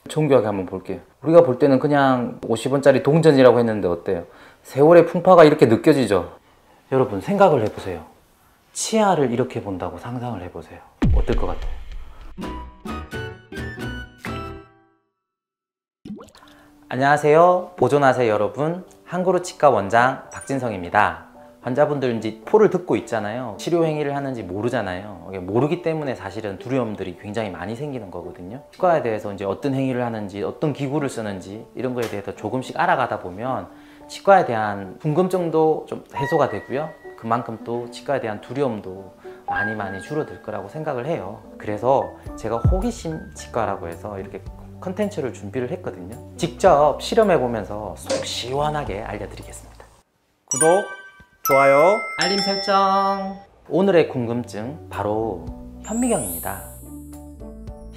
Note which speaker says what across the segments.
Speaker 1: 정교하게 한번 볼게요. 우리가 볼 때는 그냥 50원짜리 동전이라고 했는데 어때요? 세월의 풍파가 이렇게 느껴지죠? 여러분 생각을 해보세요. 치아를 이렇게 본다고 상상을 해보세요. 어떨 것 같아요? 안녕하세요. 보존하세요 여러분. 한그루 치과 원장 박진성입니다. 환자분들 이제 포를 듣고 있잖아요. 치료 행위를 하는지 모르잖아요. 모르기 때문에 사실은 두려움들이 굉장히 많이 생기는 거거든요. 치과에 대해서 이제 어떤 행위를 하는지, 어떤 기구를 쓰는지 이런 거에 대해서 조금씩 알아가다 보면 치과에 대한 궁금증도 좀 해소가 되고요. 그만큼 또 치과에 대한 두려움도 많이 줄어들 거라고 생각을 해요. 그래서 제가 호기심 치과라고 해서 이렇게 컨텐츠를 준비를 했거든요. 직접 실험해 보면서 속 시원하게 알려드리겠습니다.
Speaker 2: 구독, 좋아요,
Speaker 1: 알림 설정. 오늘의 궁금증 바로 현미경입니다.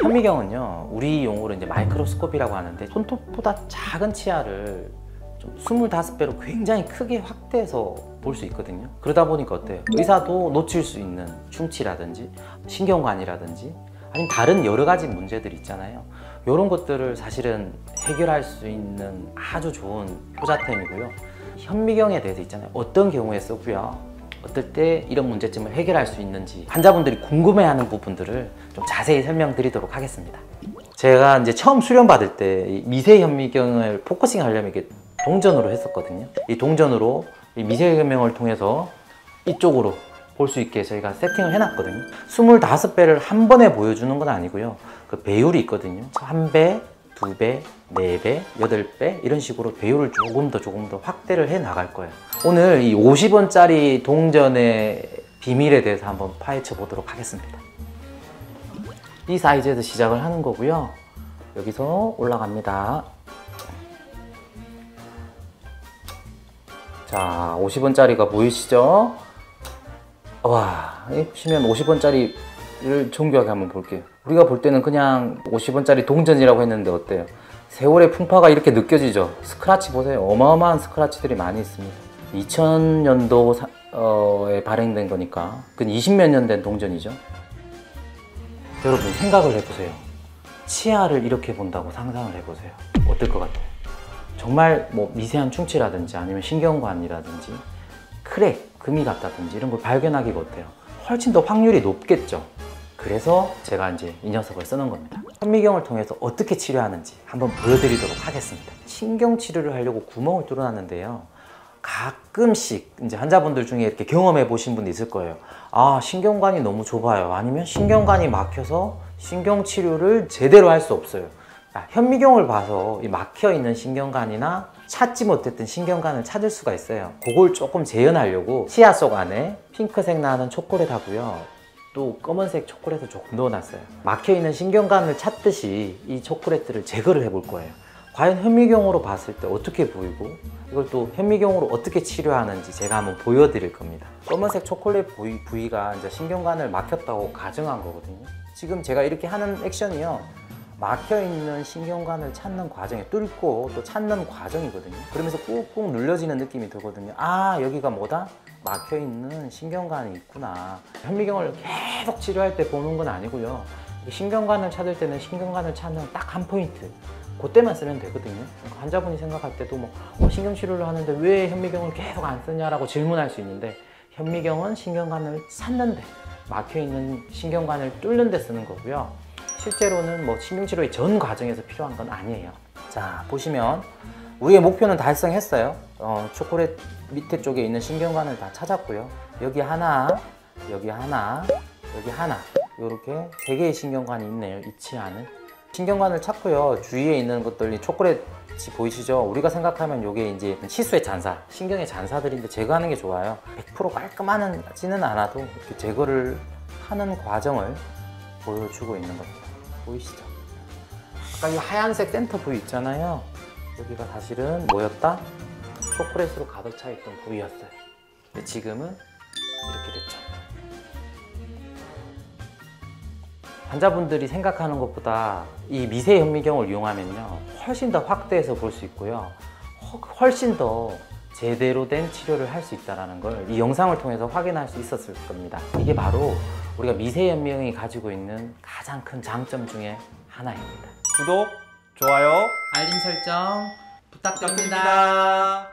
Speaker 1: 현미경은요, 우리 용어로 이제 마이크로스코피라고 하는데 손톱보다 작은 치아를 좀 25배로 굉장히 크게 확대해서 볼 수 있거든요. 그러다 보니까 어때요? 의사도 놓칠 수 있는 충치라든지 신경관이라든지 아니면 다른 여러 가지 문제들 있잖아요. 이런 것들을 사실은 해결할 수 있는 아주 좋은 효자템이고요. 현미경에 대해서 있잖아요. 어떤 경우에 쓰고요, 어떨 때 이런 문제점을 해결할 수 있는지 환자분들이 궁금해하는 부분들을 좀 자세히 설명드리도록 하겠습니다. 제가 이제 처음 수련받을 때 미세 현미경을 포커싱 하려면 이게 동전으로 했었거든요. 이 동전으로 이 미세 현미경을 통해서 이쪽으로 볼 수 있게 저희가 세팅을 해놨거든요. 25배를 한 번에 보여주는 건 아니고요. 그 배율이 있거든요. 1배, 2배, 4배, 8배 이런 식으로 배율을 조금 더 확대를 해 나갈 거예요. 오늘 이 50원짜리 동전의 비밀에 대해서 한번 파헤쳐 보도록 하겠습니다. 이 사이즈에서 시작을 하는 거고요. 여기서 올라갑니다. 자, 50원짜리가 보이시죠? 와, 보시면 50원짜리를 정교하게 한번 볼게요. 우리가 볼 때는 그냥 50원짜리 동전이라고 했는데 어때요? 세월의 풍파가 이렇게 느껴지죠? 스크래치 보세요. 어마어마한 스크래치들이 많이 있습니다. 2000년도에 발행된 거니까 근 20몇 년 된 동전이죠. 여러분 생각을 해보세요. 치아를 이렇게 본다고 상상을 해보세요. 어떨 것 같아요? 정말 뭐 미세한 충치라든지 아니면 신경관이라든지 크랙, 금이 갔다든지 이런 걸 발견하기가 어때요? 훨씬 더 확률이 높겠죠. 그래서 제가 이제 이 녀석을 쓰는 겁니다. 현미경을 통해서 어떻게 치료하는지 한번 보여드리도록 하겠습니다. 신경 치료를 하려고 구멍을 뚫어놨는데요. 가끔씩 이제 환자분들 중에 이렇게 경험해 보신 분도 있을 거예요. 아, 신경관이 너무 좁아요. 아니면 신경관이 막혀서 신경 치료를 제대로 할 수 없어요. 현미경을 봐서 이 막혀있는 신경관이나 찾지 못했던 신경관을 찾을 수가 있어요. 그걸 조금 재현하려고 치아 속 안에 핑크색 나는 초콜릿 하고요, 또 검은색 초콜릿을 조금 넣어놨어요. 막혀있는 신경관을 찾듯이 이 초콜릿들을 제거를 해볼 거예요. 과연 현미경으로 봤을 때 어떻게 보이고 이걸 또 현미경으로 어떻게 치료하는지 제가 한번 보여드릴 겁니다. 검은색 초콜릿 부위가 이제 신경관을 막혔다고 가정한 거거든요. 지금 제가 이렇게 하는 액션이요, 막혀있는 신경관을 찾는 과정에 뚫고 또 찾는 과정이거든요. 그러면서 꾹꾹 눌려지는 느낌이 들거든요. 아, 여기가 뭐다? 막혀있는 신경관이 있구나. 현미경을 계속 치료할 때 보는 건 아니고요. 신경관을 찾을 때는 신경관을 찾는 딱 한 포인트, 그때만 쓰면 되거든요. 그러니까 환자분이 생각할 때도 뭐 신경치료를 하는데 왜 현미경을 계속 안 쓰냐라고 질문할 수 있는데, 현미경은 신경관을 찾는데, 막혀있는 신경관을 뚫는 데 쓰는 거고요. 실제로는 뭐 신경치료의 전 과정에서 필요한 건 아니에요. 자, 보시면 우리의 목표는 달성했어요. 초콜릿 밑에 쪽에 있는 신경관을 다 찾았고요. 여기 하나, 여기 하나, 여기 하나, 이렇게 3개의 신경관이 있네요. 이 치아는 신경관을 찾고요. 주위에 있는 것들이 초콜릿이 보이시죠? 우리가 생각하면 이게 이제 치수의 잔사, 신경의 잔사들인데 제거하는 게 좋아요. 100% 깔끔하지는 않아도 이렇게 제거를 하는 과정을 보여주고 있는 겁니다. 보이시죠? 아까 이 하얀색 센터 부위 있잖아요. 여기가 사실은 뭐였다? 초콜릿으로 가득 차 있던 부위였어요. 근데 지금은 이렇게 됐죠. 환자분들이 생각하는 것보다 이 미세 현미경을 이용하면요, 훨씬 더 확대해서 볼 수 있고요, 훨씬 더 제대로 된 치료를 할 수 있다는 걸 이 영상을 통해서 확인할 수 있었을 겁니다. 이게 바로 우리가 미세 현미경이 가지고 있는 가장 큰 장점 중에 하나입니다.
Speaker 2: 구독, 좋아요
Speaker 1: 알림 설정 부탁드립니다.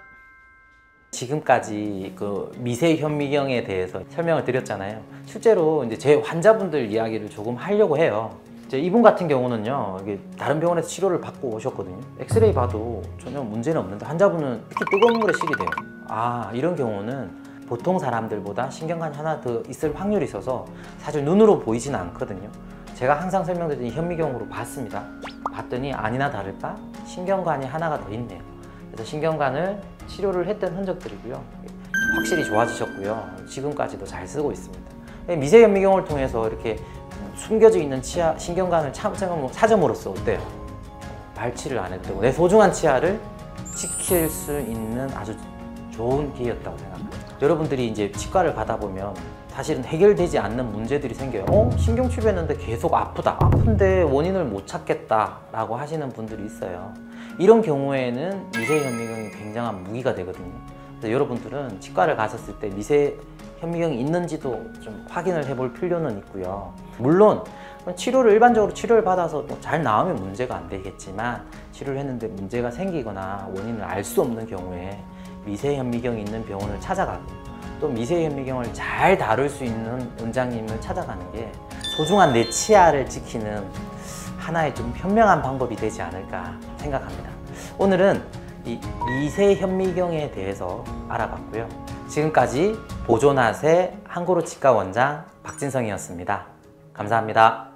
Speaker 1: 지금까지 그 미세 현미경에 대해서 설명을 드렸잖아요. 실제로 이제 제 환자분들 이야기를 조금 하려고 해요. 이제 이분 같은 경우는요, 이게 다른 병원에서 치료를 받고 오셨거든요. 엑스레이 봐도 전혀 문제는 없는데 환자분은 특히 뜨거운 물에 실이 돼요. 아, 이런 경우는 보통 사람들보다 신경관이 하나 더 있을 확률이 있어서 사실 눈으로 보이지는 않거든요. 제가 항상 설명드린 현미경으로 봤습니다. 봤더니 아니나 다를까 신경관이 하나가 더 있네요. 그래서 신경관을 치료를 했던 흔적들이고요. 확실히 좋아지셨고요. 지금까지도 잘 쓰고 있습니다. 미세 현미경을 통해서 이렇게 숨겨져 있는 치아 신경관을 찾음으로써 어때요? 발치를 안 해도 되고 내 소중한 치아를 지킬 수 있는 아주 좋은 기회였다고 생각합니다. 여러분들이 이제 치과를 가다 보면 사실은 해결되지 않는 문제들이 생겨요. 신경 치료했는데 계속 아프다. 아픈데 원인을 못 찾겠다 라고 하시는 분들이 있어요. 이런 경우에는 미세 현미경이 굉장한 무기가 되거든요. 그래서 여러분들은 치과를 가셨을 때 미세 현미경이 있는지도 좀 확인을 해볼 필요는 있고요. 물론 일반적으로 치료를 받아서 잘 나오면 문제가 안 되겠지만 치료를 했는데 문제가 생기거나 원인을 알 수 없는 경우에 미세 현미경이 있는 병원을 찾아가고 또 미세 현미경을 잘 다룰 수 있는 원장님을 찾아가는 게 소중한 내 치아를 지키는 하나의 좀 현명한 방법이 되지 않을까 생각합니다. 오늘은 이 미세 현미경에 대해서 알아봤고요. 지금까지 보존하세 한고로 치과 원장 박진성이었습니다. 감사합니다.